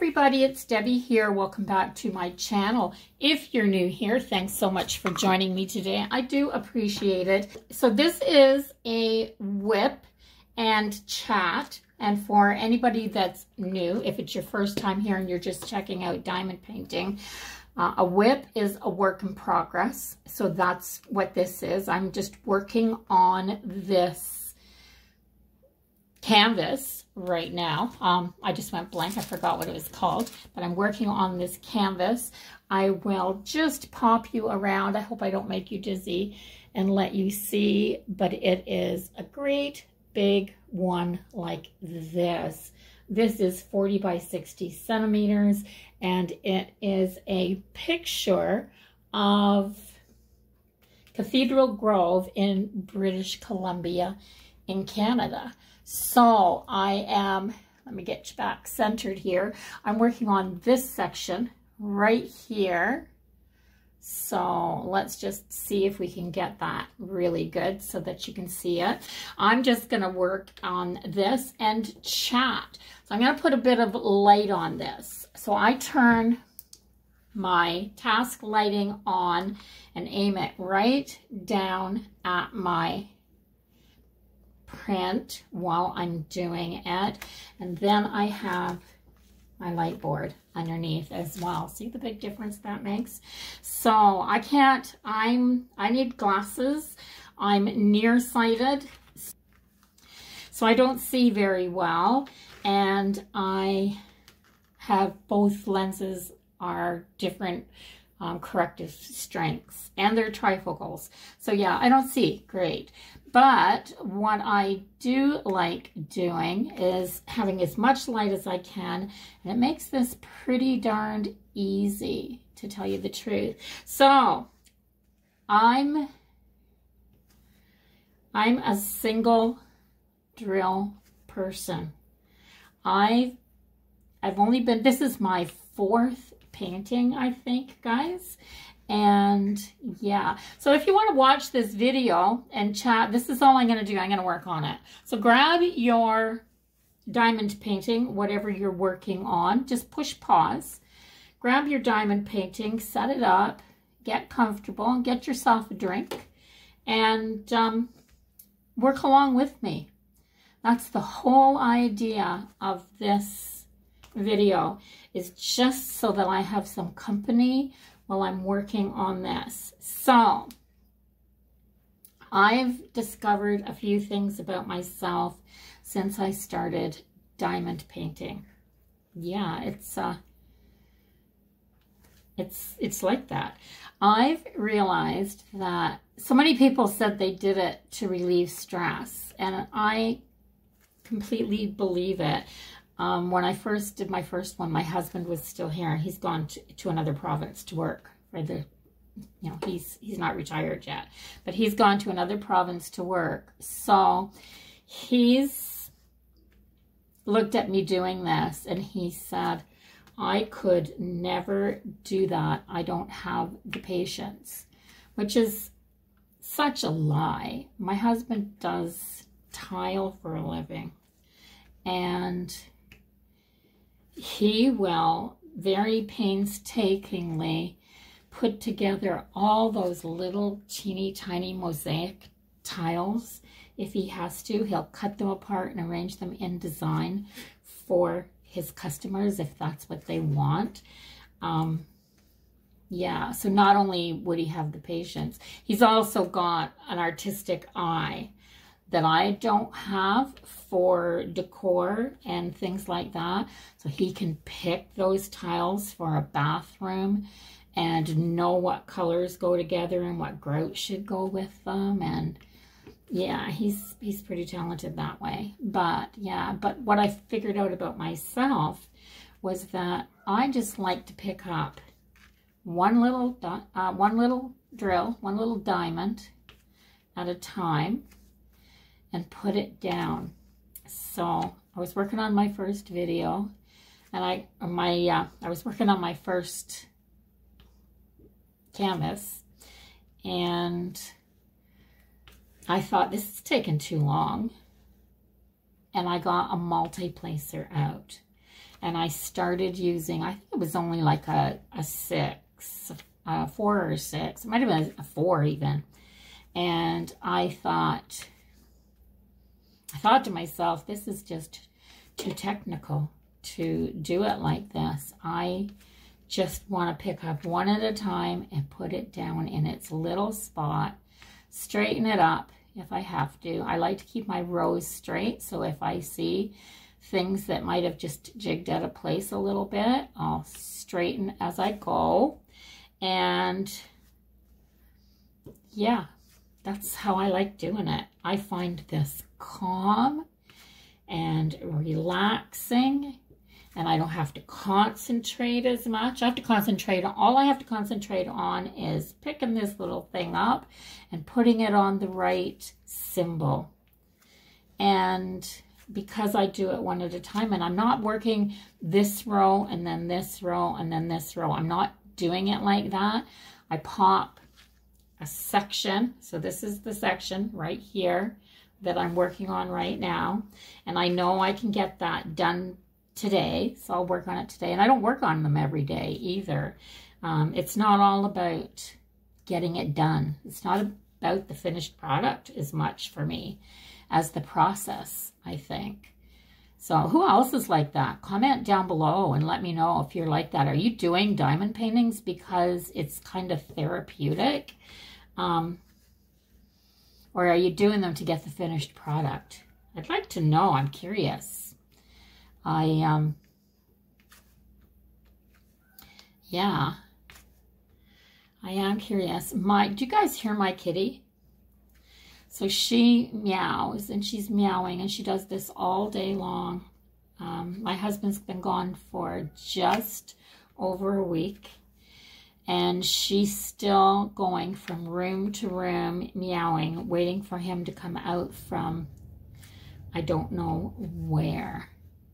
everybody, it's Debbie here. Welcome back to my channel. If you're new here, thanks so much for joining me today. I do appreciate it. So this is a WIP and chat. And for anybody that's new, if it's your first time here and you're just checking out diamond painting, a WIP is a work in progress. So that's what this is. I'm just working on this canvas right now. I just went blank. I forgot what it was called, but I'm working on this canvas. I will just pop you around. I hope I don't make you dizzy and let you see, but it is a great big one like this. This is 40 by 60 centimeters, and it is a picture of Cathedral Grove in British Columbia in Canada. So I am, let me get you back centered here. I'm working on this section right here. So let's just see if we can get that really good so that you can see it. I'm just going to work on this and chat. So I'm going to put a bit of light on this. So I turn my task lighting on and aim it right down at my print while I'm doing it, and then I have my light board underneath as well. See the big difference that makes? So I need glasses. I'm nearsighted, so I don't see very well, and I have both lenses are different corrective strengths, and they're trifocals. So yeah, I don't see great. But what I do like doing is having as much light as I can, and it makes this pretty darned easy, to tell you the truth. So I'm a single drill person. I've only been, this is my 4th painting, I think, guys. And yeah, so if you want to watch this video and chat, this is all I'm going to do. I'm going to work on it. So grab your diamond painting, whatever you're working on, just push pause, grab your diamond painting, set it up, get comfortable, get yourself a drink, and work along with me. That's the whole idea of this video, is just so that I have some company while I'm working on this. So I've discovered a few things about myself since I started diamond painting. Yeah, it's like that. I've realized that so many people said they did it to relieve stress, and I completely believe it. When I first did my first one, my husband was still here. He's gone to another province to work for the, you know, he's not retired yet, but he's gone to another province to work. So he's looked at me doing this and he said, I could never do that. I don't have the patience, which is such a lie. My husband does tile for a living, and he will very painstakingly put together all those little teeny tiny mosaic tiles. If he has to, he'll cut them apart and arrange them in design for his customers if that's what they want. Yeah, so not only would he have the patience, he's also got an artistic eye that I don't have for decor and things like that. So he can pick those tiles for a bathroom and know what colors go together and what grout should go with them. And yeah, he's pretty talented that way. But yeah, but what I figured out about myself was that I just like to pick up one little drill, one little diamond at a time, and put it down. So I was working on my first video, and I was working on my first canvas, and I thought, this is taking too long, and I got a multi-placer out, And I started using, I think it was only like a 6, 4 or 6. It might have been a 4 even. And I thought to myself, this is just too technical to do it like this. I just want to pick up one at a time and put it down in its little spot, straighten it up if I have to. I like to keep my rows straight, so if I see things that might have just jigged out of place a little bit, I'll straighten as I go. And yeah, that's how I like doing it. I find this calm and relaxing, and I don't have to concentrate as much. I have to concentrate on, all I have to concentrate on is picking this little thing up and putting it on the right symbol. And because I do it one at a time, and I'm not working this row and then this row and then this row, I'm not doing it like that. I pop a section. So this is the section right here that I'm working on right now. And I know I can get that done today. So I'll work on it today. And I don't work on them every day either. It's not all about getting it done. It's not about the finished product as much for me as the process, I think. So who else is like that? Comment down below and let me know if you're like that. Are you doing diamond paintings because it's kind of therapeutic? Or are you doing them to get the finished product? I'd like to know. I'm curious. Yeah, I am curious. Do you guys hear my kitty? So she meows, and she's meowing, and she does this all day long. My husband's been gone for just over a week, and she's still going from room to room, meowing, waiting for him to come out from, I don't know where.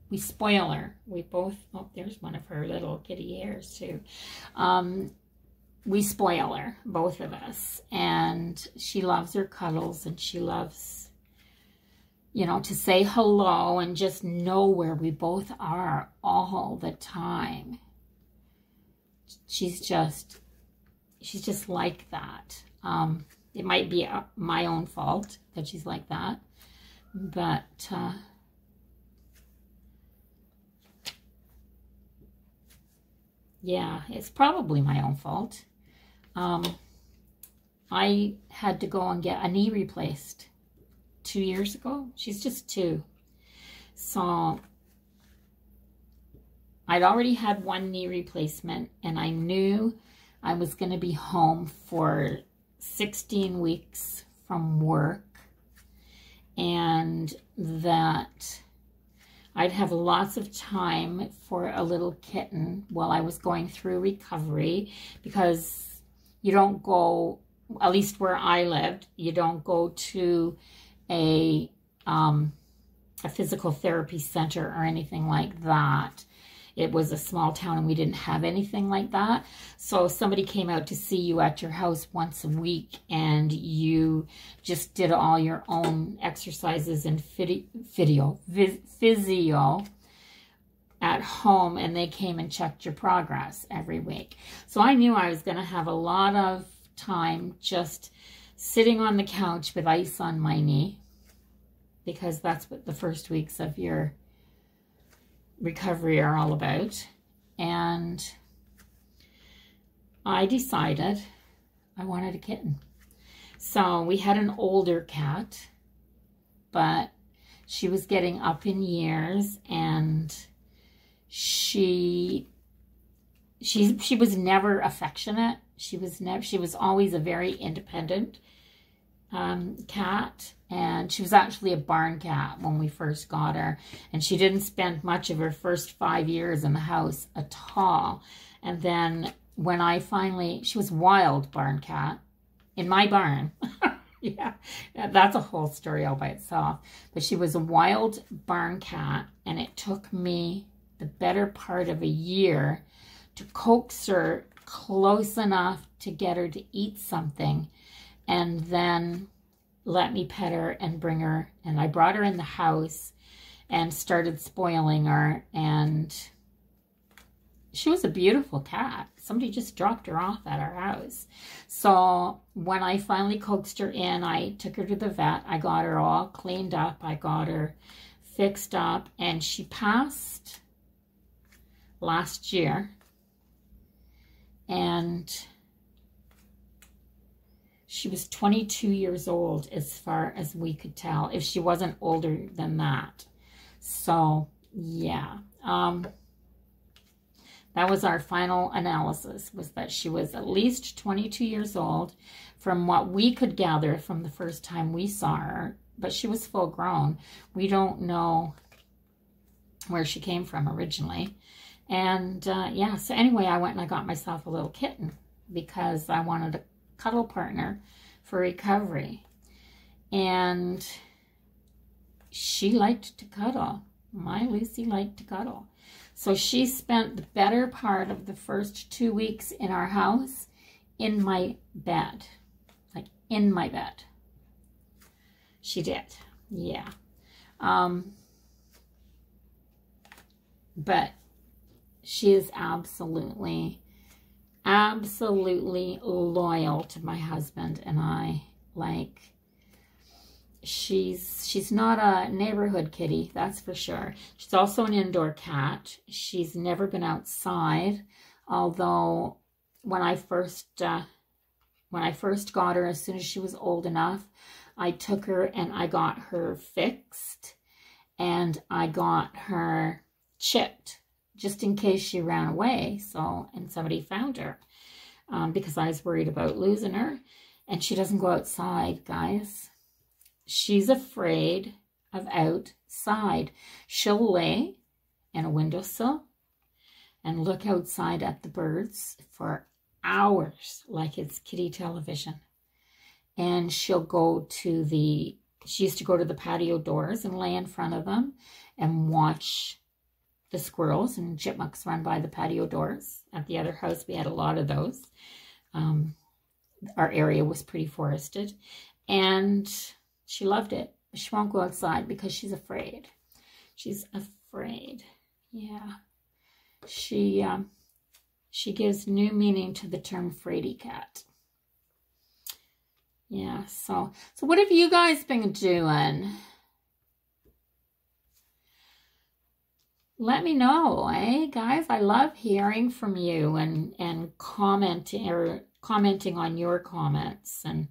We spoil her. We both, oh, there's one of her little kitty hairs too. We spoil her, both of us, and she loves her cuddles, and she loves, you know, to say hello and just know where we both are all the time. She's just like that. It might be my own fault that she's like that, but yeah, it's probably my own fault. I had to go and get a knee replaced 2 years ago. She's just 2. So I'd already had one knee replacement, and I knew I was going to be home for 16 weeks from work, and that I'd have lots of time for a little kitten while I was going through recovery, because you don't go, at least where I lived, you don't go to a physical therapy center or anything like that. It was a small town, and we didn't have anything like that. So somebody came out to see you at your house once a week, and you just did all your own exercises and physio at home, and they came and checked your progress every week. So I knew I was going to have a lot of time just sitting on the couch with ice on my knee, because that's what the first weeks of your recovery are all about. And I decided I wanted a kitten. So we had an older cat, but she was getting up in years, and she was never affectionate. She was always a very independent cat, and she was actually a barn cat when we first got her, and she didn't spend much of her first 5 years in the house at all. And then when she was wild barn cat in my barn. Yeah, that's a whole story all by itself. But she was a wild barn cat, and it took me the better part of a year to coax her close enough to get her to eat something, and then let me pet her and bring her. And I brought her in the house and started spoiling her, and she was a beautiful cat. Somebody just dropped her off at our house. So when I finally coaxed her in, I took her to the vet. I got her all cleaned up. I got her fixed up, and she passed last year. And she was 22 years old as far as we could tell, if she wasn't older than that. So, yeah. That was our final analysis, was that she was at least 22 years old from what we could gather from the first time we saw her. But she was full grown. We don't know where she came from originally. And yeah, so anyway, I went and I got myself a little kitten because I wanted a cuddle partner for recovery. And she liked to cuddle. My Lucy liked to cuddle. So she spent the better part of the first 2 weeks in our house in my bed. Like in my bed. She did. Yeah. But she is absolutely loyal to my husband and I. Like, she's not a neighborhood kitty, that's for sure. She's also an indoor cat. She's never been outside, although when I first got her, as soon as she was old enough, I took her and I got her fixed and I got her chipped just in case she ran away. So, and somebody found her because I was worried about losing her. And she doesn't go outside, guys. She's afraid of outside. She'll lay in a windowsill and look outside at the birds for hours like it's kitty television. And she'll go to she used to go to the patio doors and lay in front of them and watch the squirrels and chipmunks run by the patio doors. At the other house, we had a lot of those. Our area was pretty forested. And she loved it. She won't go outside because she's afraid. She's afraid. Yeah. She gives new meaning to the term fraidy cat. Yeah, so what have you guys been doing? Let me know, eh, guys? I love hearing from you and commenting on your comments and,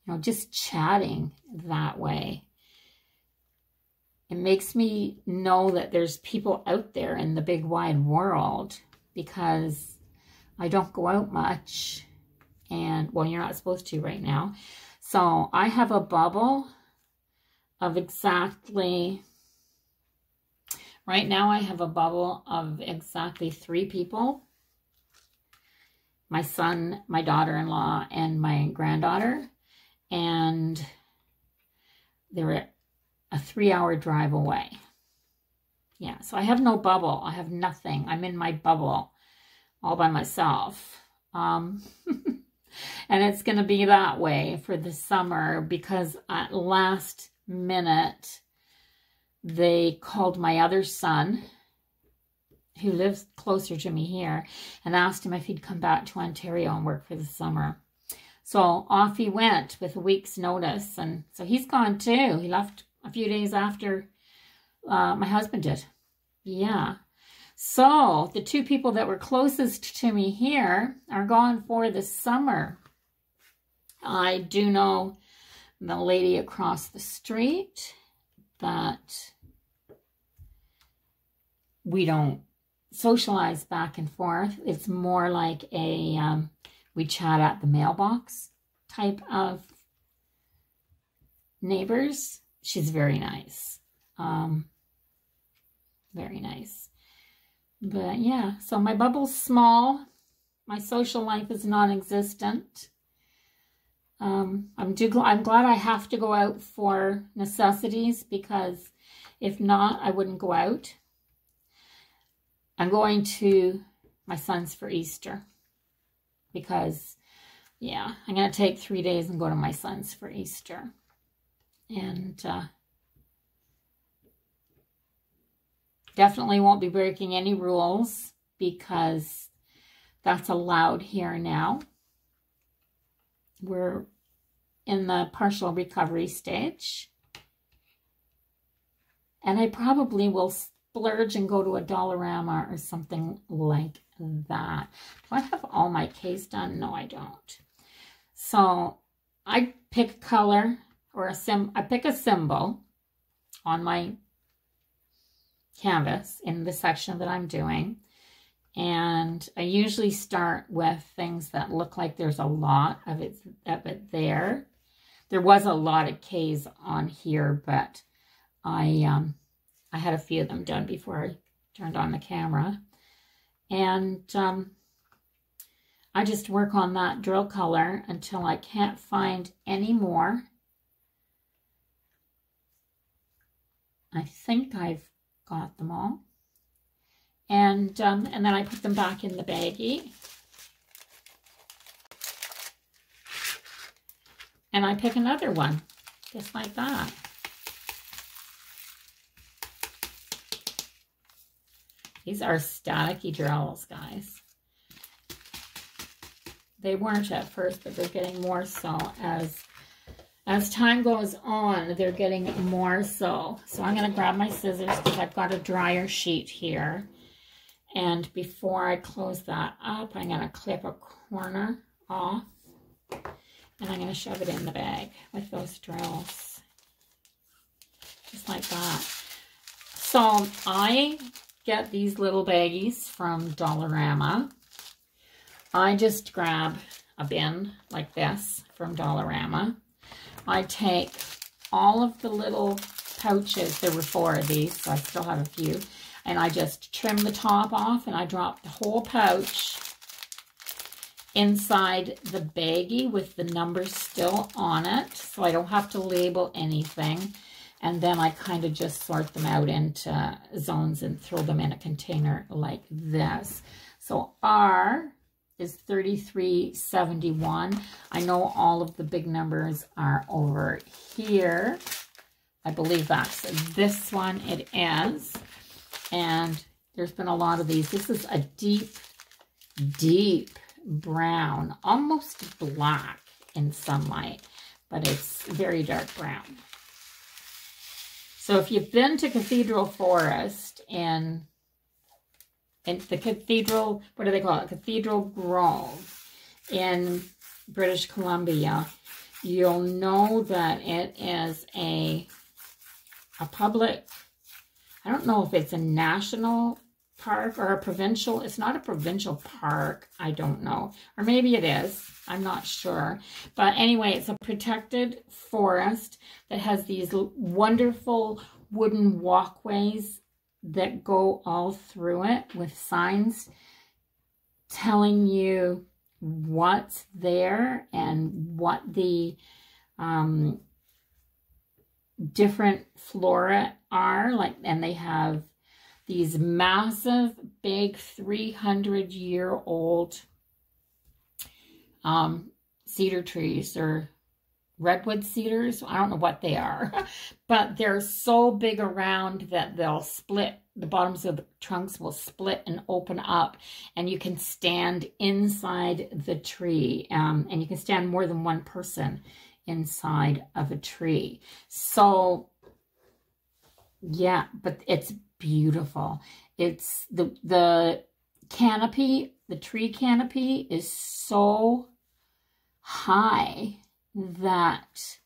you know, just chatting that way. It makes me know that there's people out there in the big wide world because I don't go out much. And, well, you're not supposed to right now. So I have a bubble of exactly, right now I have a bubble of exactly 3 people. My son, my daughter-in-law, and my granddaughter. And they're a 3-hour drive away. Yeah, so I have no bubble. I have nothing. I'm in my bubble all by myself. And it's going to be that way for the summer because at last minute, they called my other son, who lives closer to me here, and asked him if he'd come back to Ontario and work for the summer. So off he went with a week's notice. And so he's gone too. He left a few days after my husband did. Yeah. So the 2 people that were closest to me here are gone for the summer. I do know the lady across the street, but we don't socialize back and forth. It's more like a, we chat at the mailbox type of neighbors. She's very nice. Very nice. But yeah, so my bubble's small. My social life is non-existent. I'm glad I have to go out for necessities because if not, I wouldn't go out. I'm going to my son's for Easter because, yeah, I'm going to take 3 days and go to my son's for Easter. And definitely won't be breaking any rules because that's allowed here now. We're in the partial recovery stage. And I probably will splurge and go to a Dollarama or something like that. Do I have all my K's done? No, I don't. So I pick a color or I pick a symbol on my canvas in the section that I'm doing. And I usually start with things that look like there's a lot of it there. There was a lot of K's on here, but I had a few of them done before I turned on the camera. And I just work on that drill color until I can't find any more. I think I've got them all. And then I put them back in the baggie. And I pick another one, just like that. These are staticky drills, guys. They weren't at first, but they're getting more so as time goes on. They're getting more so. So I'm going to grab my scissors because I've got a dryer sheet here. And before I close that up, I'm going to clip a corner off. And I'm going to shove it in the bag with those drills. Just like that. So I get these little baggies from Dollarama. I just grab a bin like this from Dollarama. I take all of the little pouches. There were 4 of these, so I still have a few. And I just trim the top off and I drop the whole pouch inside the baggie with the numbers still on it, so I don't have to label anything. And then I kind of just sort them out into zones and throw them in a container like this. So R is 3371. I know all of the big numbers are over here. I believe that's this one. It is. And there's been a lot of these. This is a deep, deep brown, almost black in sunlight, but it's very dark brown. So if you've been to Cathedral Forest in the Cathedral, what do they call it? Cathedral Grove in British Columbia, you'll know that it is a public, I don't know if it's a national park or a provincial. It's not a provincial park. I don't know. Or maybe it is. I'm not sure. But anyway, it's a protected forest that has these wonderful wooden walkways that go all through it with signs telling you what's there and what the different flora are like. And they have these massive, big, 300-year-old cedar trees or redwood cedars. I don't know what they are, but they're so big around that they'll split. The bottoms of the trunks will split and open up, and you can stand inside the tree, and you can stand more than one person inside of a tree. So, yeah, but it's beautiful. It's the canopy, the tree canopy is so high that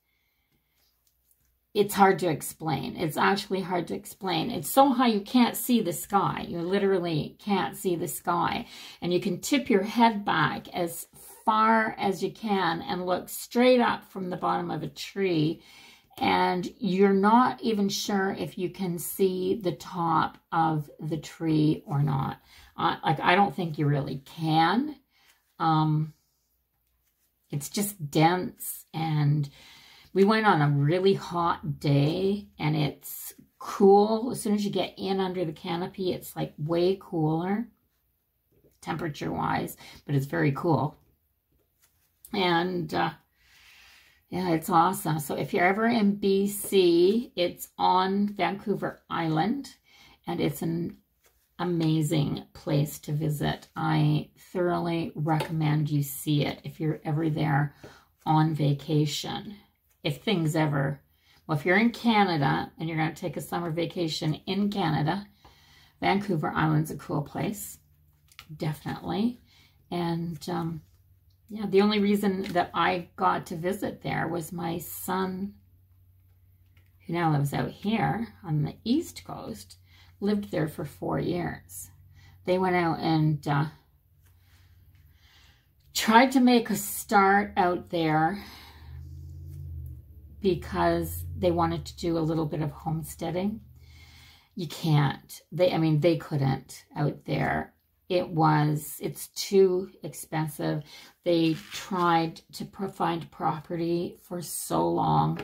it's hard to explain. It's actually hard to explain. It's so high you can't see the sky. You literally can't see the sky. And you can tip your head back as far as you can and look straight up from the bottom of a tree. And you're not even sure if you can see the top of the tree or not. Like, I don't think you really can. It's just dense, and we went on a really hot day, and it's cool. As soon as you get in under the canopy, it's like way cooler temperature-wise, but it's very cool. And yeah, it's awesome. So if you're ever in BC, it's on Vancouver Island, and it's an amazing place to visit. I thoroughly recommend you see it if you're ever there on vacation. If things ever, well, if you're in Canada and you're going to take a summer vacation in Canada, Vancouver Island's a cool place, definitely. And yeah, the only reason that I got to visit there was my son, who now lives out here on the East Coast, lived there for 4 years. They went out and tried to make a start out there because they wanted to do a little bit of homesteading. You can't. They couldn't out there. It's too expensive. They tried to find property for so long.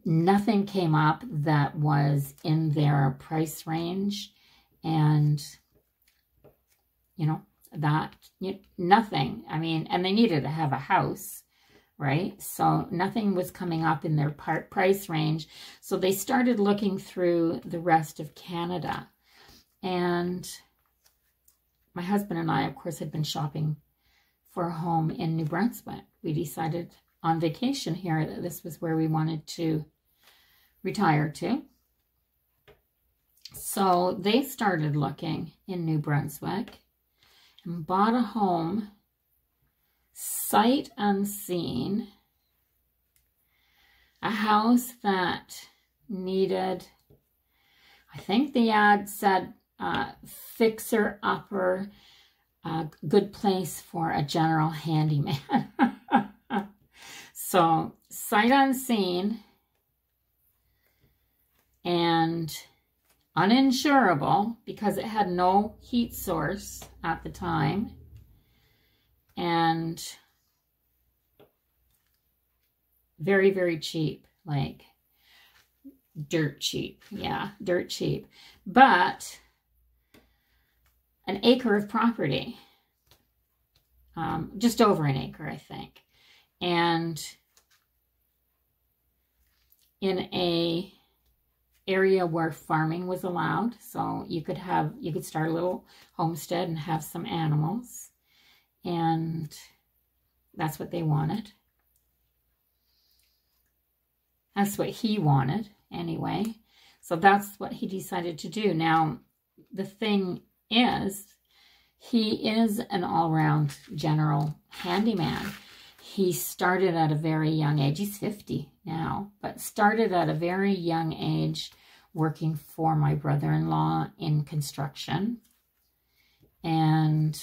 Nothing came up that was in their price range. And, nothing. And they needed to have a house, right? So nothing was coming up in their price range. So they started looking through the rest of Canada. And my husband and I, of course, had been shopping for a home in New Brunswick. We decided on vacation here that this was where we wanted to retire to. So they started looking in New Brunswick and bought a home sight unseen, a house that needed, I think the ad said, fixer-upper, good place for a general handyman. So, sight unseen and uninsurable because it had no heat source at the time. And very, very cheap, like dirt cheap. Yeah, dirt cheap. But an acre of property, just over an acre, I think. And in a area where farming was allowed, so you could start a little homestead and have some animals, and that's what they wanted. That's what he wanted anyway. So that's what he decided to do. Now, the thing is, he is an all-round general handyman. He started at a very young age. He's 50 now, but started at a very young age working for my brother-in-law in construction and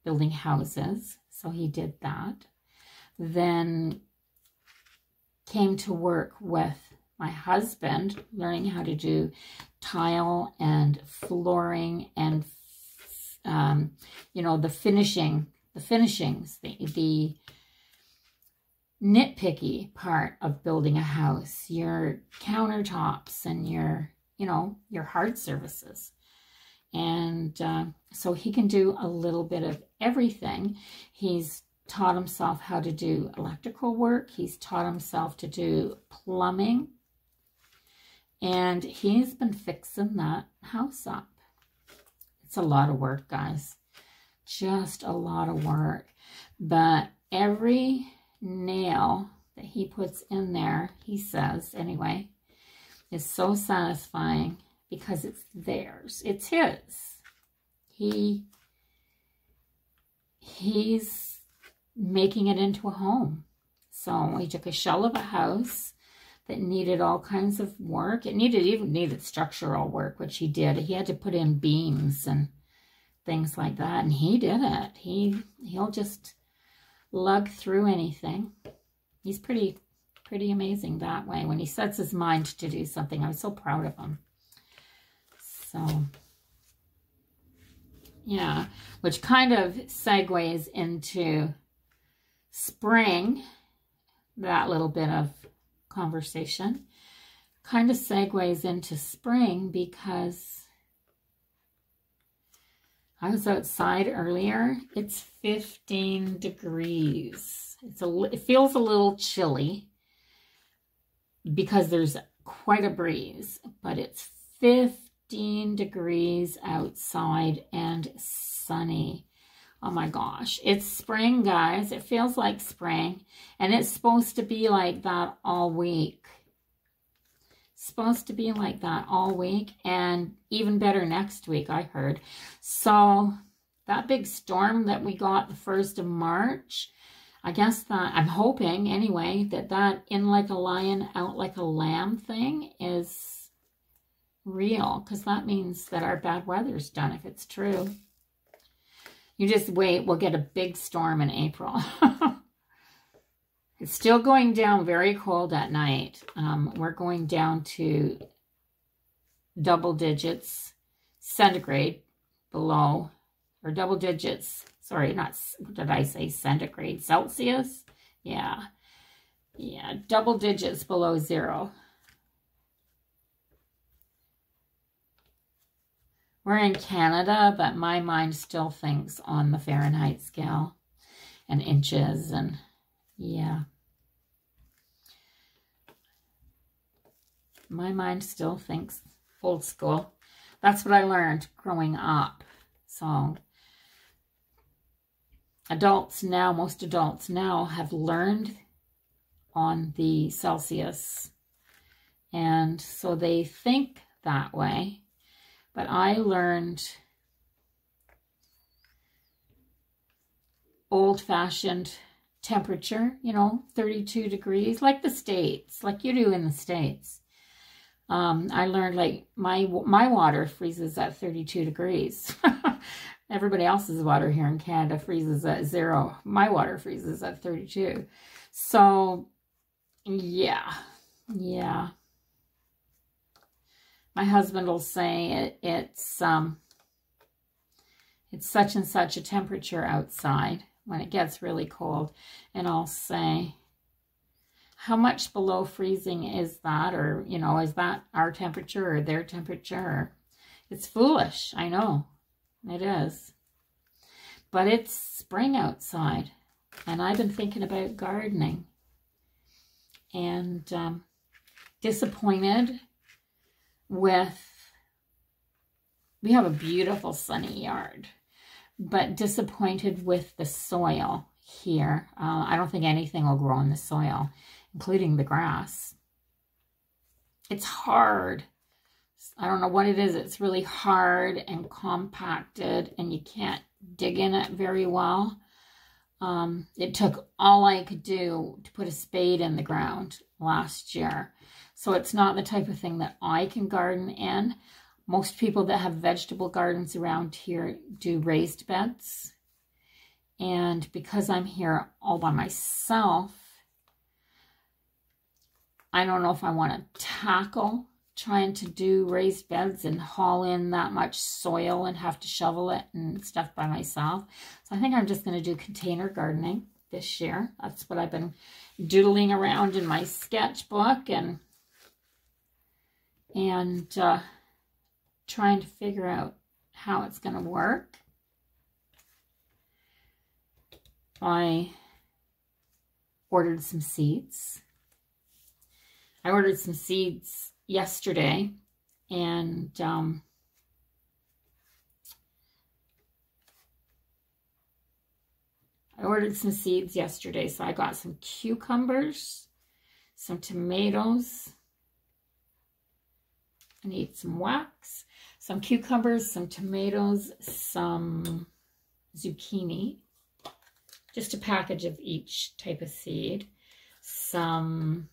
building houses. So he did that. Then came to work with my husband, learning how to do tile and flooring and, the finishings, the nitpicky part of building a house, your countertops and your hard surfaces. And so he can do a little bit of everything. He's taught himself how to do electrical work. He's taught himself to do plumbing. And he's been fixing that house up. It's a lot of work, guys. Just a lot of work. But every nail that he puts in there, he says anyway, is so satisfying because it's theirs. It's his. He's making it into a home. So he took a shell of a house that needed all kinds of work. It even needed structural work, which he did. He had to put in beams and things like that, and he did it. He'll just lug through anything. He's pretty amazing that way. When he sets his mind to do something, I'm so proud of him. So, yeah, which kind of segues into spring, that little bit of conversation kind of segues into spring because I was outside earlier. It's 15 degrees. It feels a little chilly because there's quite a breeze, but it's 15 15 degrees outside and sunny. Oh my gosh, it's spring, guys. It feels like spring, and it's supposed to be like that all week. Supposed to be like that all week, and even better next week, I heard. So that big storm that we got the 1st of March, I guess that, I'm hoping anyway, that in like a lion, out like a lamb thing is real, because that means that our bad weather's done if it's true. You just wait, we'll get a big storm in April. It's still going down very cold at night. We're going down to double digits centigrade below, or double digits, sorry, not, what did I say, centigrade, Celsius? Yeah, double digits below 0. We're in Canada, but my mind still thinks on the Fahrenheit scale and inches, and yeah. My mind still thinks old school. That's what I learned growing up. So adults now, most adults now have learned on the Celsius. And so they think that way. But I learned old-fashioned temperature, you know, 32 degrees, like the States, like you do in the States. I learned like my water freezes at 32 degrees. Everybody else's water here in Canada freezes at 0. My water freezes at 32. So, yeah. My husband will say it's such and such a temperature outside when it gets really cold. And I'll say, how much below freezing is that? Or, you know, is that our temperature or their temperature? It's foolish. I know. It is. But it's spring outside. And I've been thinking about gardening. And disappointed with... We have a beautiful sunny yard. But disappointed with the soil here. I don't think anything will grow in the soil, including the grass. It's hard. I don't know what it is. It's really hard and compacted, and you can't dig in it very well. It took all I could do to put a spade in the ground last year. So it's not the type of thing that I can garden in. Most people that have vegetable gardens around here do raised beds. And because I'm here all by myself, I don't know if I want to tackle trying to do raised beds and haul in that much soil and have to shovel it and stuff by myself. So I think I'm just going to do container gardening this year. That's what I've been doodling around in my sketchbook and trying to figure out how it's going to work. I ordered some seeds. I ordered some seeds yesterday, and so I got some cucumbers, some tomatoes. I need some wax, some cucumbers, some tomatoes, some zucchini, just a package of each type of seed, some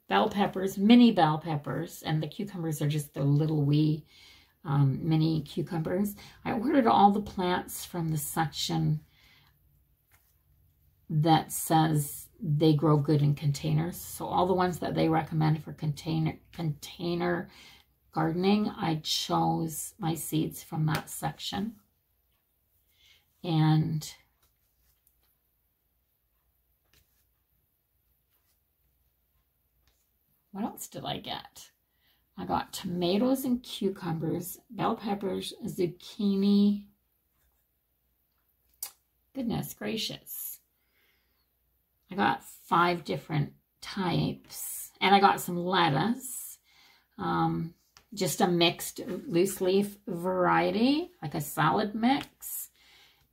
bell peppers, mini bell peppers, and the cucumbers are just the little wee mini cucumbers. I ordered all the plants from the section that says they grow good in containers. So all the ones that they recommend for container gardening, I chose my seeds from that section. And what else did I get? I got tomatoes and cucumbers, bell peppers, zucchini. Goodness gracious. I got 5 different types. And I got some lettuce. Just a mixed loose leaf variety, like a salad mix.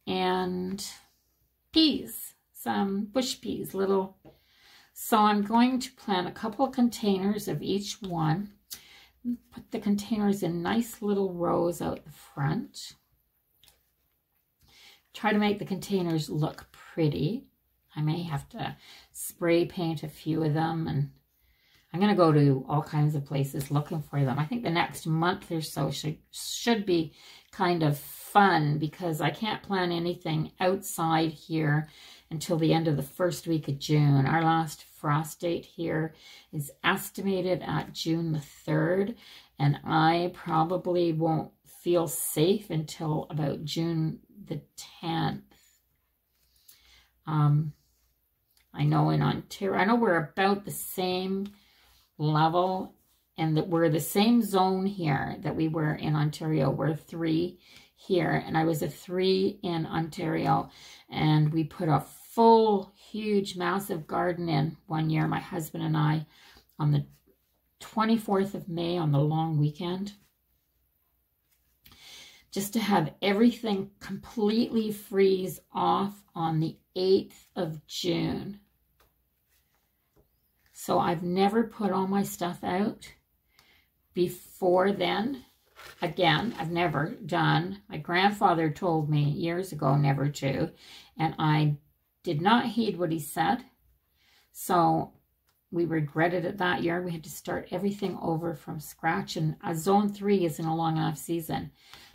And peas, some bush peas, little. So I'm going to plant a couple of containers of each one. Put the containers in nice little rows out the front. Try to make the containers look pretty. I may have to spray paint a few of them, and I'm going to go to all kinds of places looking for them. I think the next month or so should be kind of fun, because I can't plant anything outside here until the end of the first week of June. Our last frost date here is estimated at June the 3rd, and I probably won't feel safe until about June the 10th. I know in Ontario, I know we're about the same level, and that we're the same zone here that we were in Ontario. We're 3 here, and I was a 3 in Ontario, and we put a full, huge, massive garden in one year, my husband and I, on the 24th of May on the long weekend, just to have everything completely freeze off on the 8th of June. So I've never put all my stuff out before then. Again, I've never done. My grandfather told me years ago never to, and I did not heed what he said. So we regretted it that year. We had to start everything over from scratch, and a zone 3 isn't a long enough season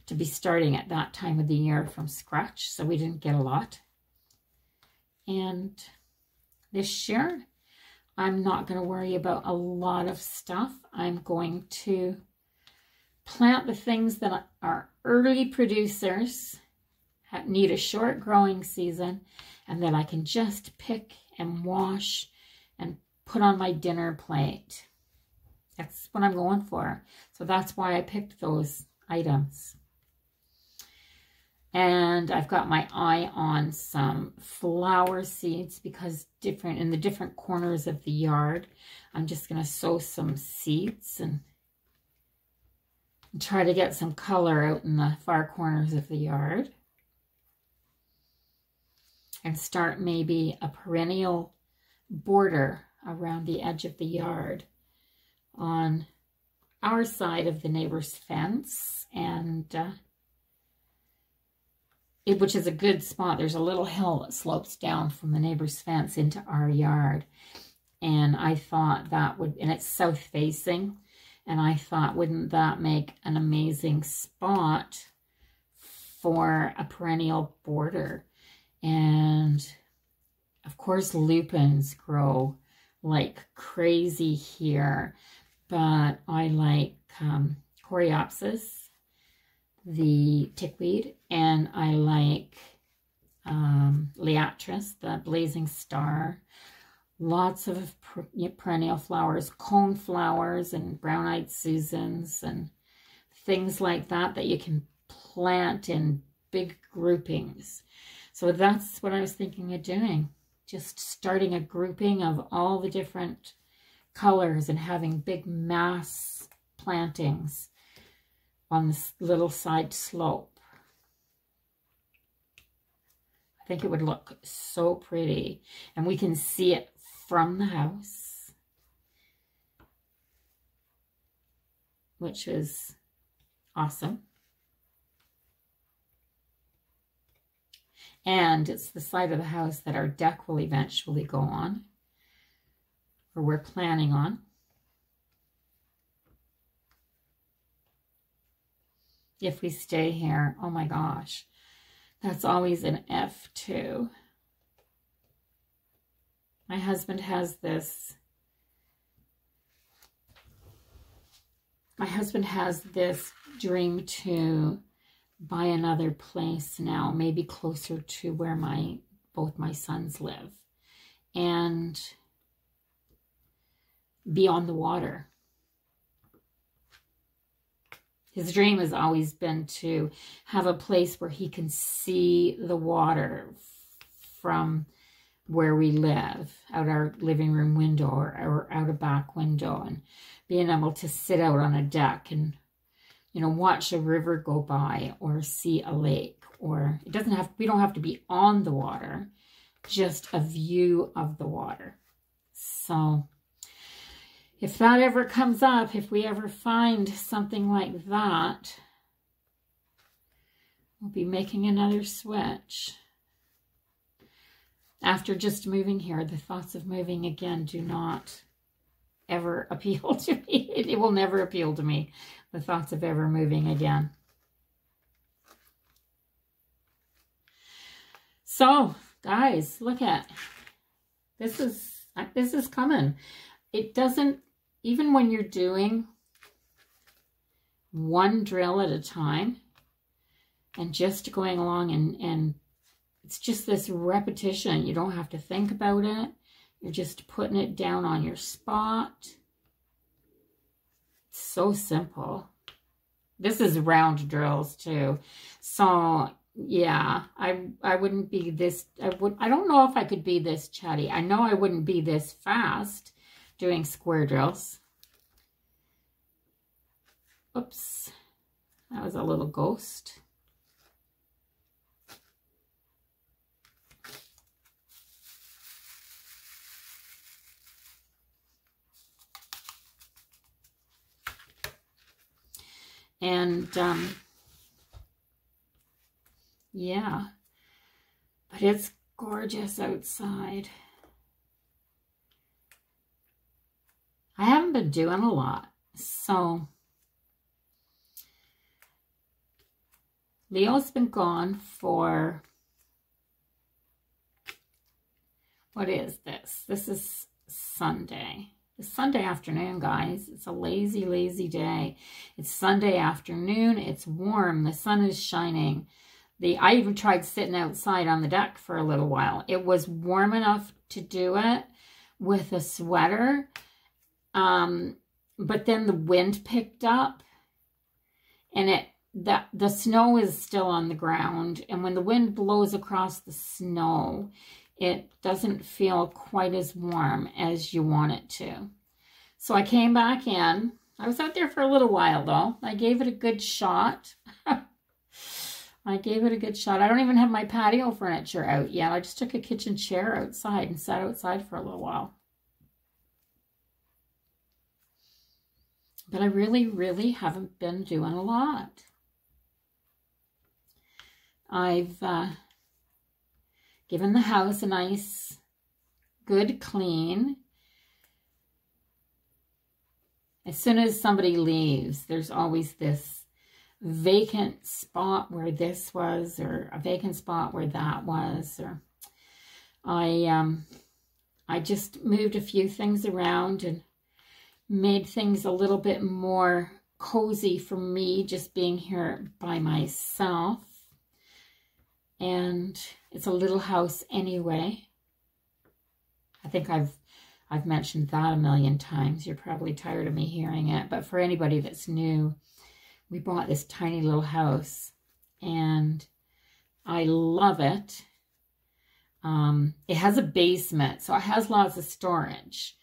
to be starting at that time of the year from scratch, so we didn't get a lot. And this year, I'm not going to worry about a lot of stuff. I'm going to plant the things that are early producers, need a short growing season, and that I can just pick and wash and put on my dinner plate. That's what I'm going for. So that's why I picked those items. And I've got my eye on some flower seeds, because in the different corners of the yard, I'm just going to sow some seeds and try to get some color out in the far corners of the yard. And start maybe a perennial border around the edge of the yard on our side of the neighbor's fence, and which is a good spot. There's a little hill that slopes down from the neighbor's fence into our yard. And I thought that would, and it's south facing, and I thought, wouldn't that make an amazing spot for a perennial border? And of course, lupins grow like crazy here, but I like coreopsis, the tickweed, and I like liatris, the blazing star. Lots of perennial flowers, cone flowers and brown-eyed Susans and things like that that you can plant in big groupings. So that's what I was thinking of doing. Just starting a grouping of all the different colors and having big mass plantings on this little side slope. I think it would look so pretty, and we can see it from the house, which is awesome. And it's the side of the house that our deck will eventually go on, or we're planning on. If we stay here, oh my gosh, that's always an F2. My husband has this, dream to buy another place now, maybe closer to where both my sons live, and be on the water. His dream has always been to have a place where he can see the water from where we live, out our living room window or out a back window, and being able to sit out on a deck and, you know, watch a river go by or see a lake, or it doesn't have, we don't have to be on the water, just a view of the water. So if that ever comes up, if we ever find something like that, we'll be making another switch. After just moving here, the thoughts of moving again do not ever appeal to me. It will never appeal to me, the thoughts of ever moving again. So, guys, look at this is coming. It doesn't, even when you're doing one drill at a time and just going along and it's just this repetition. You don't have to think about it. You're just putting it down on your spot. It's so simple. This is round drills too. So yeah, I wouldn't be this, I don't know if I could be this chatty. I know I wouldn't be this fast doing square drills. Oops, that was a little ghost. And, yeah, but it's gorgeous outside. I haven't been doing a lot, so Leo's been gone for, what is this? This is Sunday. It's Sunday afternoon, guys. It's a lazy, lazy day. It's Sunday afternoon. It's warm. The sun is shining. I even tried sitting outside on the deck for a little while. It was warm enough to do it with a sweater. But then the wind picked up and the snow is still on the ground. And when the wind blows across the snow, it doesn't feel quite as warm as you want it to. So I came back in. I was out there for a little while though. I gave it a good shot. I gave it a good shot. I don't even have my patio furniture out yet. I just took a kitchen chair outside and sat outside for a little while. But I really, really haven't been doing a lot. I've given the house a nice, good clean. As soon as somebody leaves, there's always this vacant spot where this was, or a vacant spot where that was, or I just moved a few things around and made things a little bit more cozy for me, just being here by myself. And it's a little house anyway. I think I've mentioned that a million times. You're probably tired of me hearing it, but for anybody that's new, we bought this tiny little house and I love it. It has a basement, so it has lots of storage,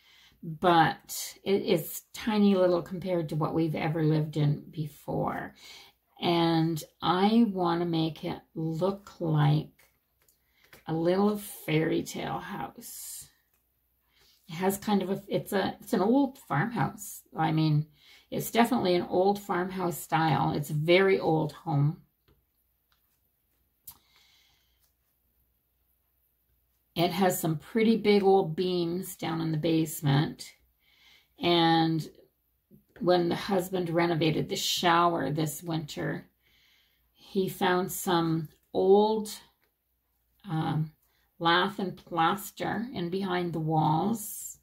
but it's tiny little compared to what we've ever lived in before. And I want to make it look like a little fairy tale house. It has kind of it's an old farmhouse. I mean, it's definitely an old farmhouse style. It's a very old home. It has some pretty big old beams down in the basement. And when the husband renovated the shower this winter, he found some old lath and plaster in behind the walls.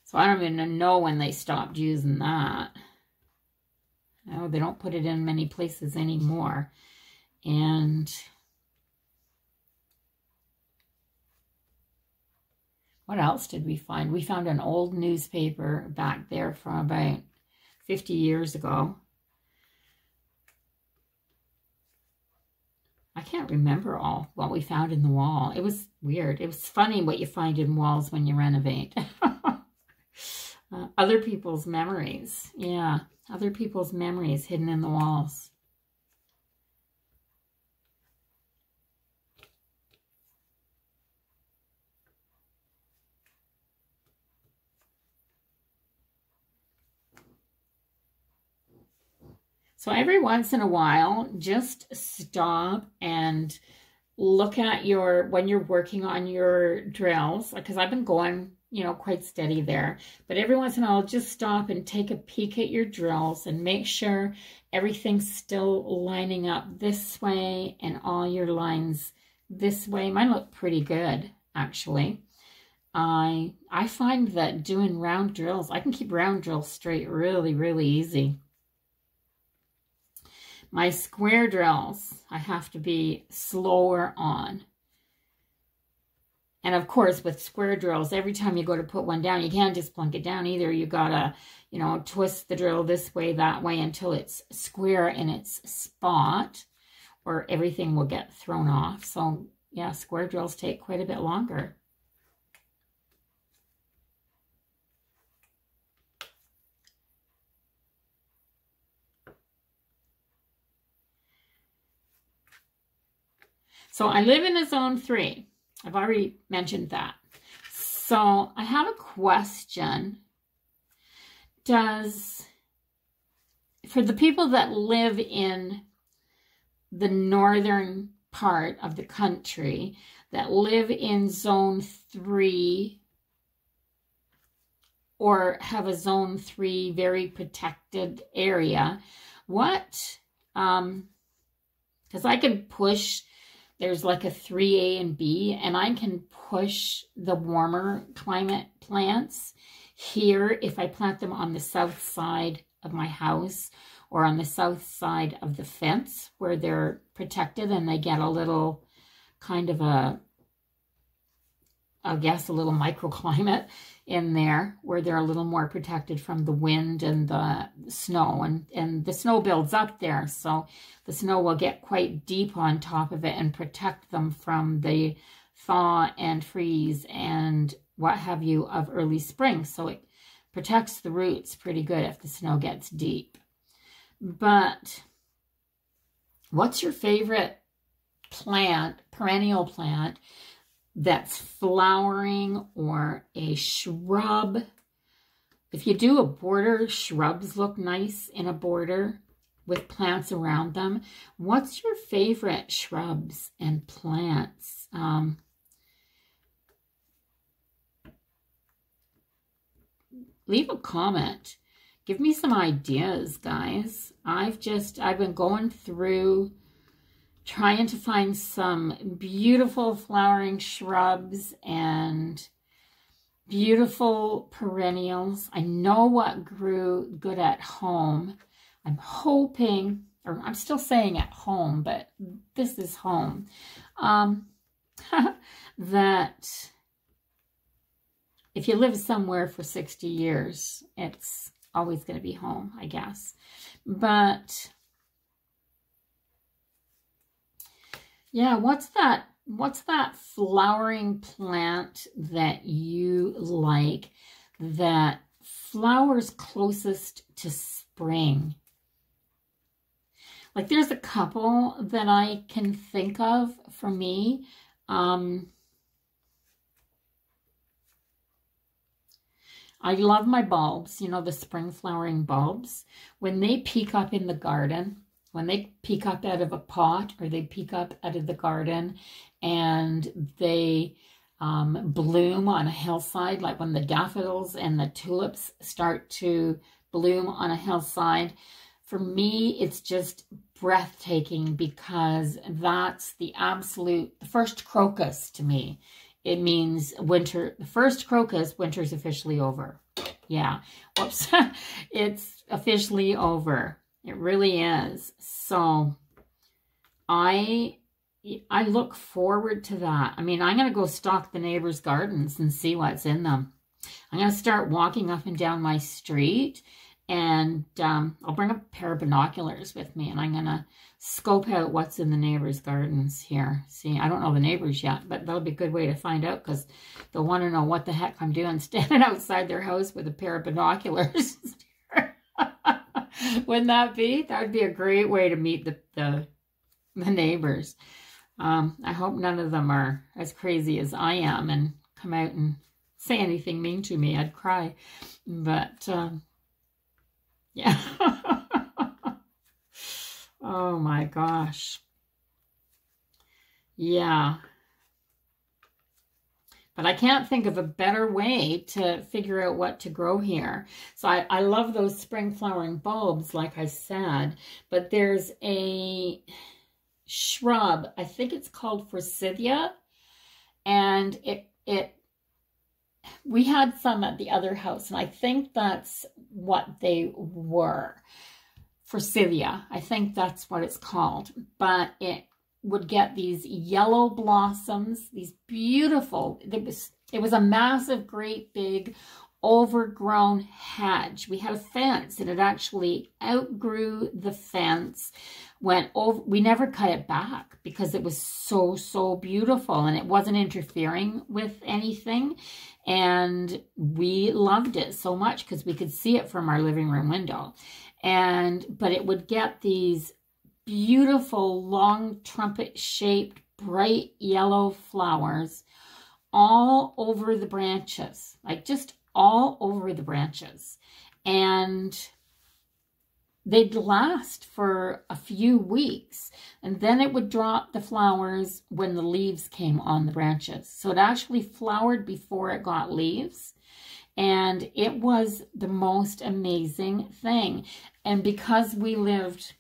So I don't even know when they stopped using that. No, they don't put it in many places anymore. And what else did we find? We found an old newspaper back there from about 50 years ago. can't remember all what we found in the wall. It was weird. It was funny what you find in walls when you renovate. Other people's memories. Yeah, other people's memories hidden in the walls. So every once in a while, just stop and look at when you're working on your drills, because I've been going, you know, quite steady there. But every once in a while, just stop and take a peek at your drills and make sure everything's still lining up this way and all your lines this way. Mine look pretty good, actually. I find that doing round drills, I can keep round drills straight really, really easy. My square drills, I have to be slower on. And of course, with square drills, every time you go to put one down, you can't just plunk it down either. You gotta, you know, twist the drill this way, that way until it's square in its spot, or everything will get thrown off. So yeah, square drills take quite a bit longer. So I live in a zone 3. I've already mentioned that. So I have a question. For the people that live in the northern part of the country, that live in zone 3 or have a zone 3 very protected area, what, because I can push, there's like a 3A and B, and I can push the warmer climate plants here if I plant them on the south side of my house or on the south side of the fence where they're protected and they get a little kind of a, I guess, a little microclimate in there where they're a little more protected from the wind and the snow, and the snow builds up there, so the snow will get quite deep on top of it and protect them from the thaw and freeze and what have you of early spring. So it protects the roots pretty good if the snow gets deep. But what's your favorite plant, perennial plant, that's flowering or a shrub? If you do a border, shrubs look nice in a border with plants around them. What's your favorite shrubs and plants? Leave a comment. Give me some ideas, guys. I've been going through trying to find some beautiful flowering shrubs and beautiful perennials. I know what grew good at home. I'm hoping, or I'm still saying at home, but this is home, that if you live somewhere for 60 years, it's always going to be home, I guess. But yeah, what's that flowering plant that you like that flowers closest to spring? Like, there's a couple that I can think of for me. I love my bulbs, you know, the spring flowering bulbs. When they peek up in the garden, when they peek up out of a pot or they peek up out of the garden and they bloom on a hillside, like when the daffodils and the tulips start to bloom on a hillside, for me, it's just breathtaking, because that's the first crocus to me. It means winter, the first crocus, winter's officially over. Yeah, whoops, it's officially over. It really is. So I look forward to that. I mean, I'm going to go stalk the neighbors' gardens and see what's in them. I'm going to start walking up and down my street And I'll bring a pair of binoculars with me, and I'm going to scope out what's in the neighbors' gardens here. See, I don't know the neighbors yet, but that'll be a good way to find out, because they'll want to know what the heck I'm doing standing outside their house with a pair of binoculars. Wouldn't that be? That would be a great way to meet the neighbors. I hope none of them are as crazy as I am and come out and say anything mean to me. I'd cry. But, yeah. Oh my gosh. Yeah. But I can't think of a better way to figure out what to grow here. So I love those spring flowering bulbs, like I said. But there's a shrub, I think it's called forsythia. And we had some at the other house, and I think that's what they were. Forsythia, I think that's what it's called. But it would get these yellow blossoms, these beautiful, it was a massive, great big overgrown hedge. We had a fence, and it actually outgrew the fence, went over. We never cut it back because it was so beautiful, and it wasn't interfering with anything. And we loved it so much because we could see it from our living room window. But it would get these beautiful, long, trumpet-shaped, bright yellow flowers all over the branches, like just all over the branches. And they'd last for a few weeks, and then it would drop the flowers when the leaves came on the branches. So it actually flowered before it got leaves. And it was the most amazing thing. And because we lived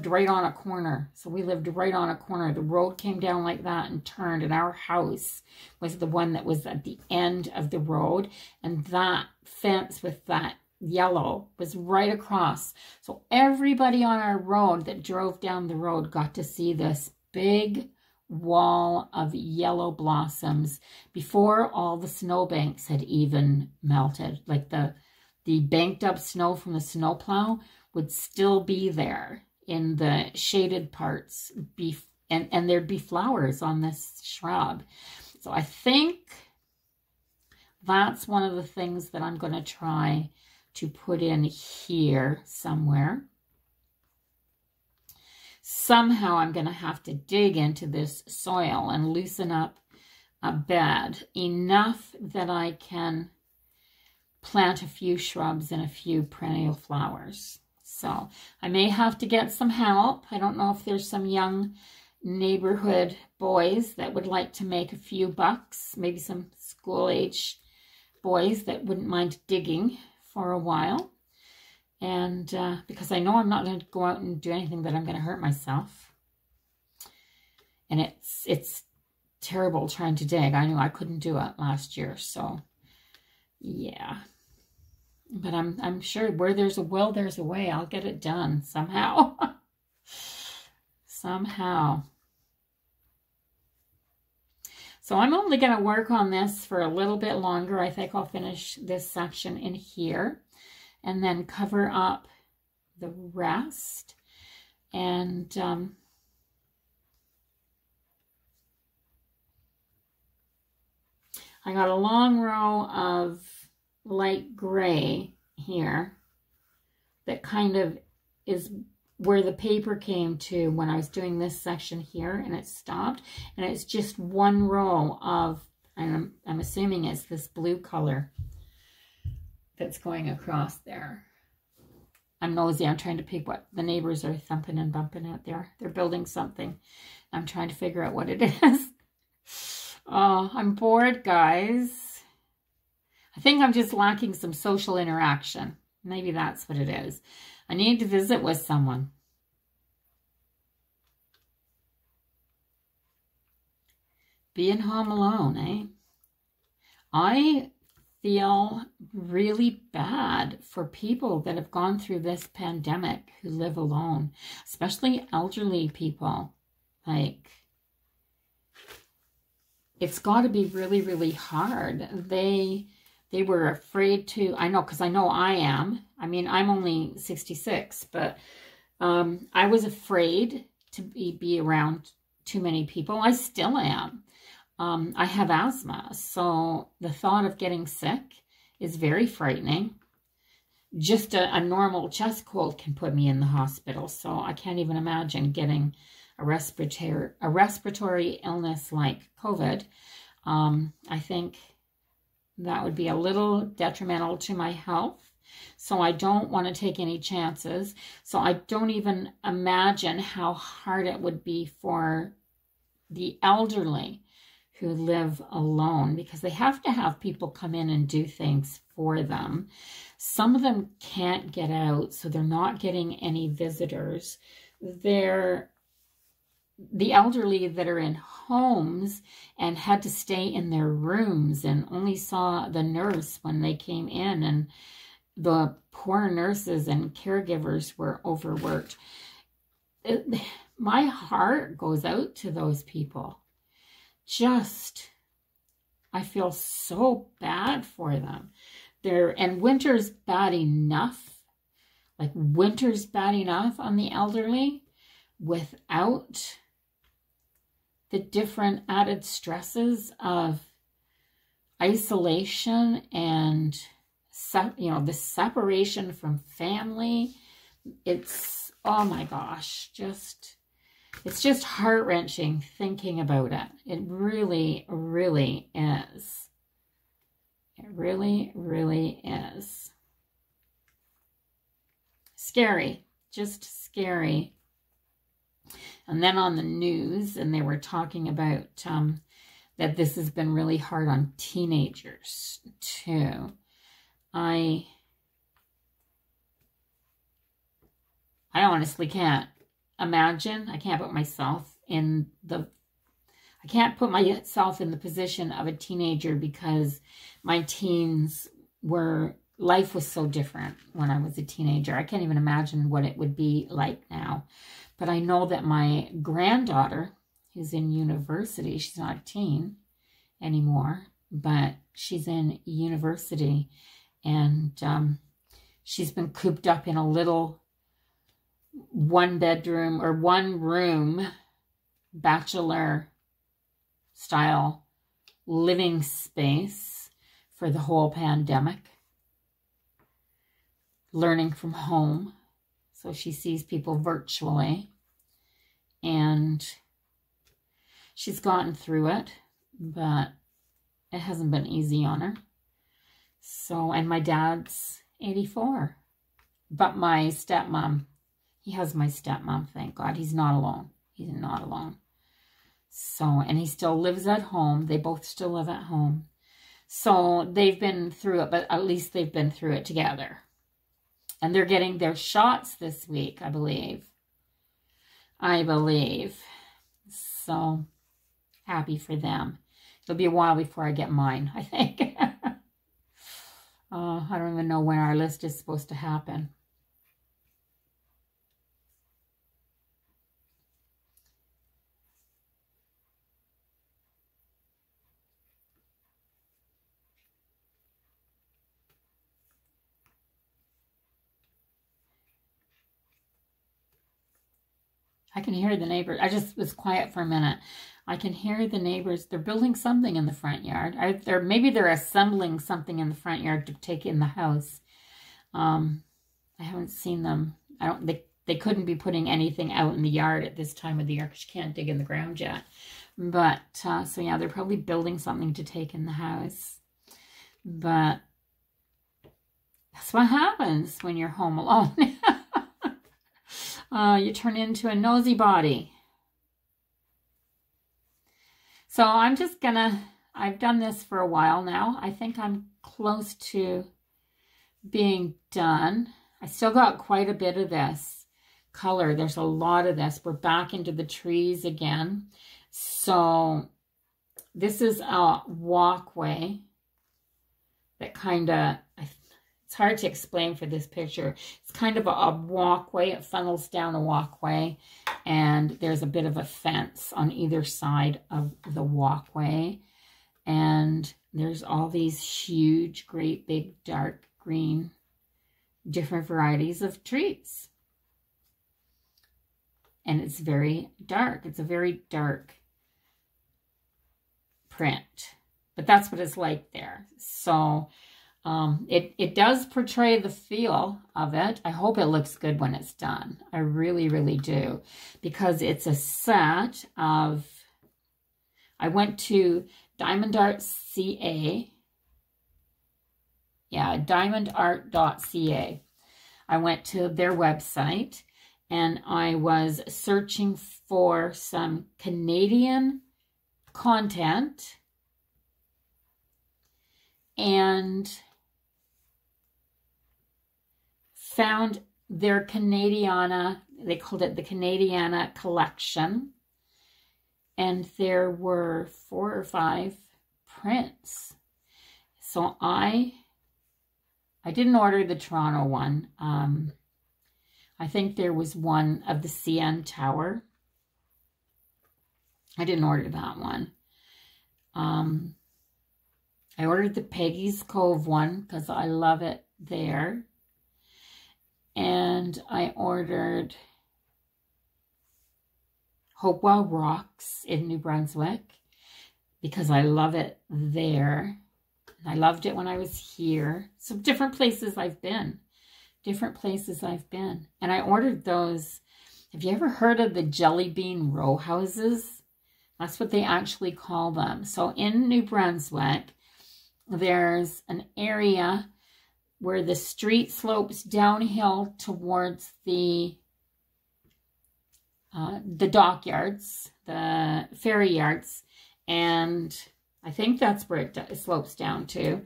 right on a corner. So we lived right on a corner. The road came down like that and turned, and our house was the one that was at the end of the road. And that fence with that yellow was right across. So everybody on our road that drove down the road got to see this big wall of yellow blossoms before all the snowbanks had even melted. Like the banked up snow from the snowplow would still be there in the shaded parts, and there'd be flowers on this shrub. So I think that's one of the things that I'm going to try to put in here somewhere. Somehow I'm going to have to dig into this soil and loosen up a bed enough that I can plant a few shrubs and a few perennial flowers. So I may have to get some help. I don't know if there's some young neighborhood boys that would like to make a few bucks, maybe some school-age boys that wouldn't mind digging for a while. And because I know I'm not going to go out and do anything that I'm going to hurt myself. And it's terrible trying to dig. I knew I couldn't do it last year, so yeah. But I'm sure where there's a will, there's a way. I'll get it done somehow. Somehow. So I'm only going to work on this for a little bit longer. I think I'll finish this section in here and then cover up the rest. And I got a long row of light gray here that kind of is where the paper came to when I was doing this section here, and it stopped, and it's just one row of, and I'm assuming it's this blue color that's going across there. I'm nosy. I'm trying to pick what the neighbors are thumping and bumping out there. They're building something. I'm trying to figure out what it is. Oh, I'm bored, guys. I think I'm just lacking some social interaction. Maybe that's what it is. I need to visit with someone. Being home alone, eh? I feel really bad for people that have gone through this pandemic who live alone, especially elderly people. Like, it's got to be really, really hard. they were afraid to, I know, because I know I am. I mean, I'm only 66, but I was afraid to be around too many people. I still am. I have asthma, so the thought of getting sick is very frightening. Just a normal chest cold can put me in the hospital, so I can't even imagine getting a respiratory illness like COVID. I think that would be a little detrimental to my health, so I don't want to take any chances. So I don't even imagine how hard it would be for the elderly who live alone, because they have to have people come in and do things for them. Some of them can't get out, so they're not getting any visitors. The elderly that are in homes and had to stay in their rooms and only saw the nurse when they came in, and the poor nurses and caregivers were overworked. My heart goes out to those people. I feel so bad for them. And winter's bad enough. Like, winter's bad enough on the elderly without the different added stresses of isolation and, the separation from family. It's, oh my gosh, it's just heart-wrenching thinking about it. It really, really is. It really, really is. Scary. Just scary. And then on the news, and they were talking about that this has been really hard on teenagers, too. I honestly can't imagine. I can't put myself in the position of a teenager, because my teens life was so different when I was a teenager. I can't even imagine what it would be like now. But I know that my granddaughter, who's in university, she's not a teen anymore, but she's in university, and she's been cooped up in a little one room bachelor style living space for the whole pandemic, learning from home. So she sees people virtually, and she's gotten through it, but it hasn't been easy on her. So, and my dad's 84, but my stepmom, he has my stepmom, thank God. He's not alone. He's not alone. So, and he still lives at home. They both still live at home. So they've been through it, but at least they've been through it together. And they're getting their shots this week, I believe. So happy for them. It'll be a while before I get mine, I think. I don't even know when our list is supposed to happen. I can hear the neighbors. I just was quiet for a minute. I can hear the neighbors. They're building something in the front yard. Maybe they're assembling something in the front yard to take in the house. I haven't seen them. They couldn't be putting anything out in the yard at this time of the year because you can't dig in the ground yet. But, so yeah, they're probably building something to take in the house. But that's what happens when you're home alone. You turn into a nosy body. So I'm just I've done this for a while now. I think I'm close to being done. I still got quite a bit of this color. There's a lot of this. We're back into the trees again. So this is a walkway that it's hard to explain for this picture. It's kind of a walkway. It funnels down a walkway, and there's a bit of a fence on either side of the walkway. And there's all these huge, great, big, dark green, different varieties of trees. And it's very dark. It's a very dark print. But that's what it's like there. So it does portray the feel of it. I hope it looks good when it's done. I really, really do. Because it's a set of... I went to diamondart.ca. Yeah, diamondart.ca. I went to their website and I was searching for some Canadian content and found their Canadiana, they called it the Canadiana collection. And there were 4 or 5 prints. So I didn't order the Toronto one. I think there was one of the CN Tower. I didn't order that one. I ordered the Peggy's Cove one because I love it there. And I ordered Hopewell Rocks in New Brunswick because I love it there. I loved it when I was here. So different places I've been. Different places I've been. And I ordered those. Have you ever heard of the jelly bean row houses? That's what they actually call them. So in New Brunswick, there's an area where the street slopes downhill towards the dockyards, the ferry yards, and I think that's where it slopes down to.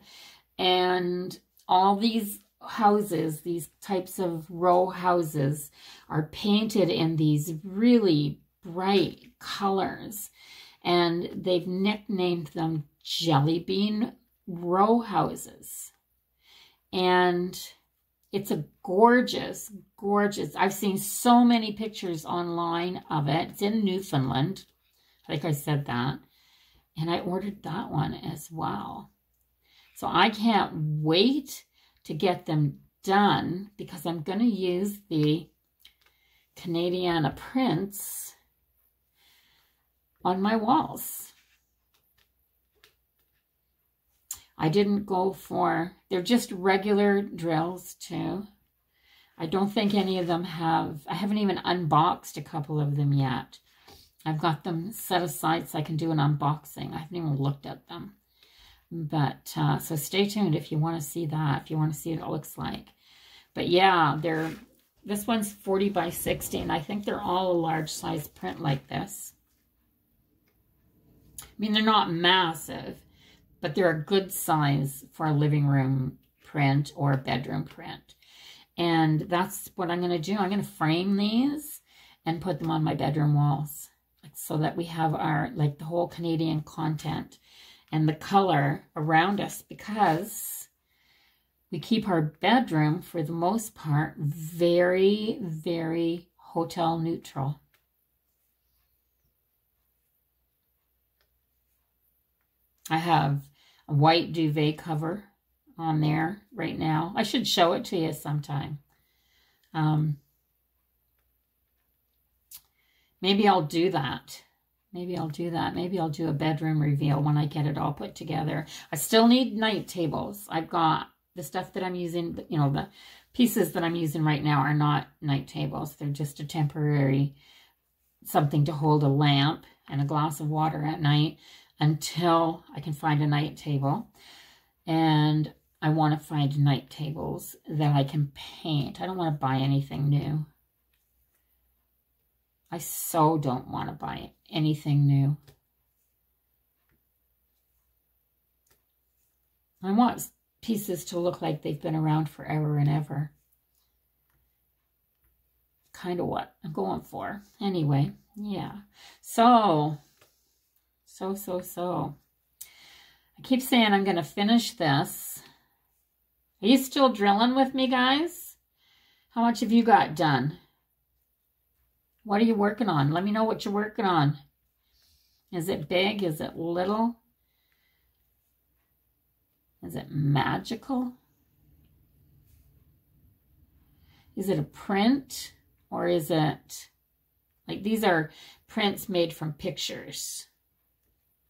And all these houses, these types of row houses, are painted in these really bright colors, and they've nicknamed them jelly bean row houses. And it's a gorgeous, gorgeous, I've seen so many pictures online of it. It's in Newfoundland. I think I said that. And I ordered that one as well. So I can't wait to get them done because I'm going to use the Canadiana prints on my walls. I didn't go for, they're just regular drills too. I don't think any of them have, I haven't even unboxed a couple of them yet. I've got them set aside so I can do an unboxing. I haven't even looked at them. But, so stay tuned if you want to see that, if you want to see what it looks like. But yeah, this one's 40 by 60, and I think they're all a large size print like this. I mean, they're not massive, but they're a good size for a living room print or a bedroom print. And that's what I'm going to do. I'm going to frame these and put them on my bedroom walls so that we have our, like, the whole Canadian content and the color around us, because we keep our bedroom, for the most part, very, very hotel neutral. I have a white duvet cover on there right now. I should show it to you sometime. Maybe I'll do that. Maybe I'll do that. Maybe I'll do a bedroom reveal when I get it all put together. I still need night tables. I've got the stuff that I'm using, you know, the pieces that I'm using right now are not night tables. They're just a temporary something to hold a lamp and a glass of water at night until I can find a night table. And I want to find night tables that I can paint. I don't want to buy anything new. I so don't want to buy anything new. I want pieces to look like they've been around forever and ever. Kind of what I'm going for. Anyway, yeah. So. I keep saying I'm going to finish this. Are you still drilling with me, guys? How much have you got done? What are you working on? Let me know what you're working on. Is it big? Is it little? Is it magical? Is it a print? Or is it, like, these are prints made from pictures,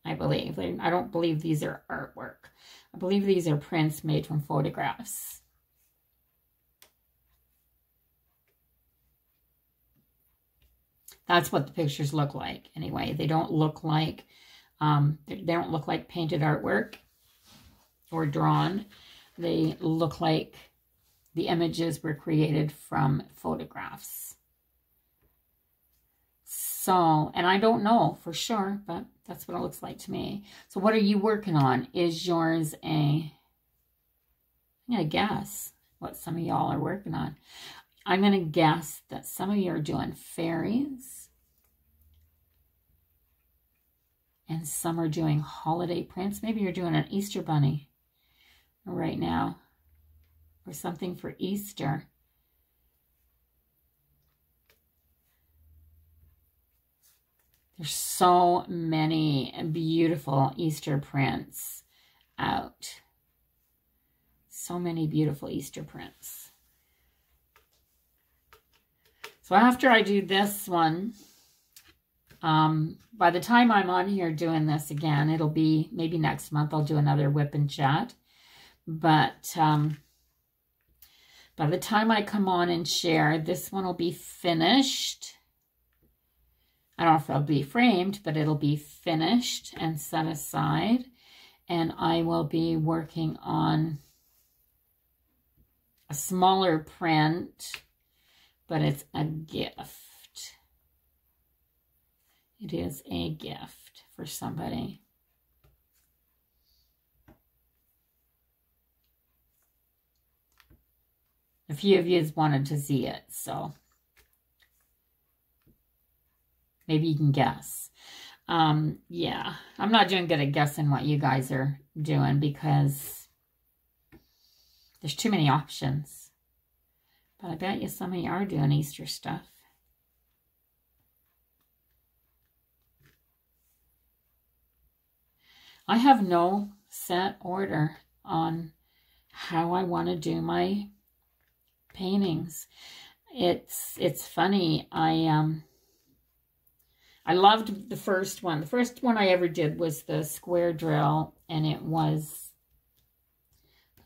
I believe. I don't believe these are artwork. I believe these are prints made from photographs. That's what the pictures look like anyway. They don't look like painted artwork or drawn. They look like the images were created from photographs. So, and I don't know for sure, but that's what it looks like to me. So what are you working on? Is yours I'm going to guess what some of y'all are working on. I'm going to guess that some of you are doing fairies. And some are doing holiday prints. Maybe you're doing an Easter bunny right now. Or something for Easter. There's so many beautiful Easter prints out. So many beautiful Easter prints. So after I do this one, by the time I'm on here doing this again, it'll be maybe next month. I'll do another WIP and chat. But by the time I come on and share, this one will be finished. I don't know if it'll be framed, but it'll be finished and set aside. And I will be working on a smaller print, but it's a gift. It is a gift for somebody. A few of you has wanted to see it, so maybe you can guess. Yeah, I'm not doing good at guessing what you guys are doing because there's too many options. But I bet you some of you are doing Easter stuff. I have no set order on how I want to do my paintings. It's funny. I loved the first one. The first one I ever did was the square drill, and it was,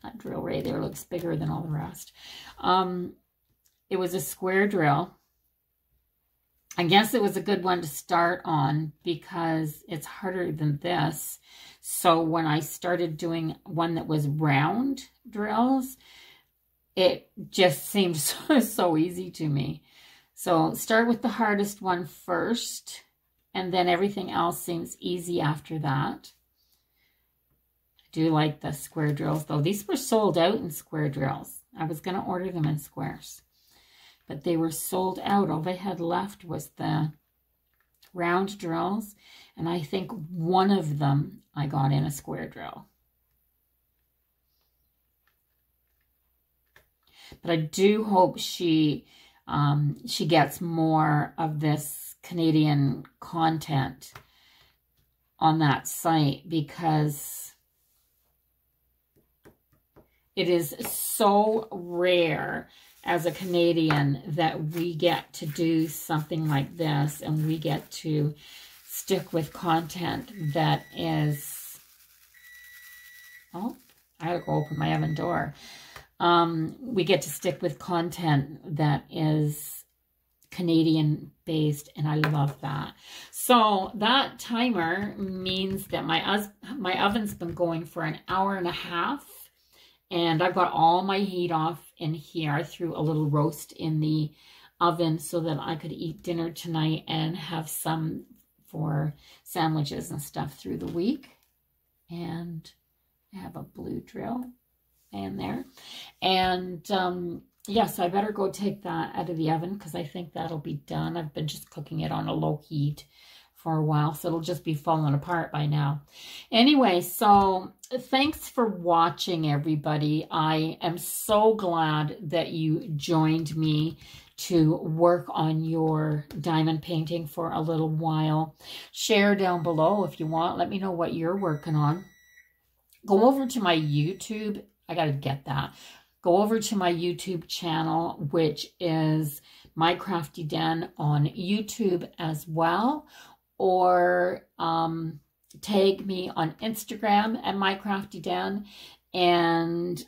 that drill right there looks bigger than all the rest. It was a square drill. I guess it was a good one to start on because it's harder than this. So when I started doing one that was round drills, it just seemed so easy to me. So start with the hardest one first, and then everything else seems easy after that. I do like the square drills, though. These were sold out in square drills. I was going to order them in squares, but they were sold out. All they had left was the round drills, and I think one of them I got in a square drill. But I do hope she gets more of this Canadian content on that site, because it is so rare as a Canadian that we get to do something like this, and we get to stick with content that is, oh, I gotta go open my oven door. We get to stick with content that is Canadian based, and I love that. So that timer means that my oven's been going for an hour and a half, and I've got all my heat off in here. I threw a little roast in the oven so that I could eat dinner tonight and have some for sandwiches and stuff through the week. And I have a blue drill in there. And yeah, so I better go take that out of the oven because I think that'll be done. I've been just cooking it on a low heat for a while, so it'll just be falling apart by now. Anyway, so thanks for watching, everybody. I am so glad that you joined me to work on your diamond painting for a little while. Share down below if you want. Let me know what you're working on. Go over to my YouTube. I got to get that. Go over to my YouTube channel, which is My Crafty Den on YouTube as well. Or tag me on Instagram at My Crafty Den, and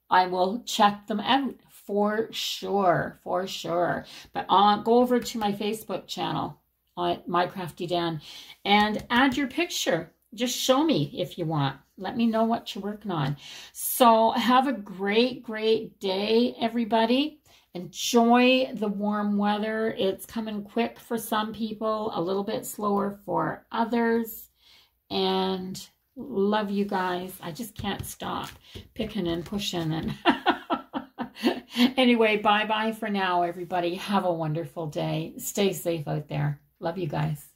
I will check them out for sure, for sure. But go over to my Facebook channel on My Crafty Den and add your picture. Just show me if you want. Let me know what you're working on. So have a great, great day, everybody. Enjoy the warm weather. It's coming quick for some people, a little bit slower for others. And love you guys. I just can't stop picking and pushing. And anyway, bye-bye for now, everybody. Have a wonderful day. Stay safe out there. Love you guys.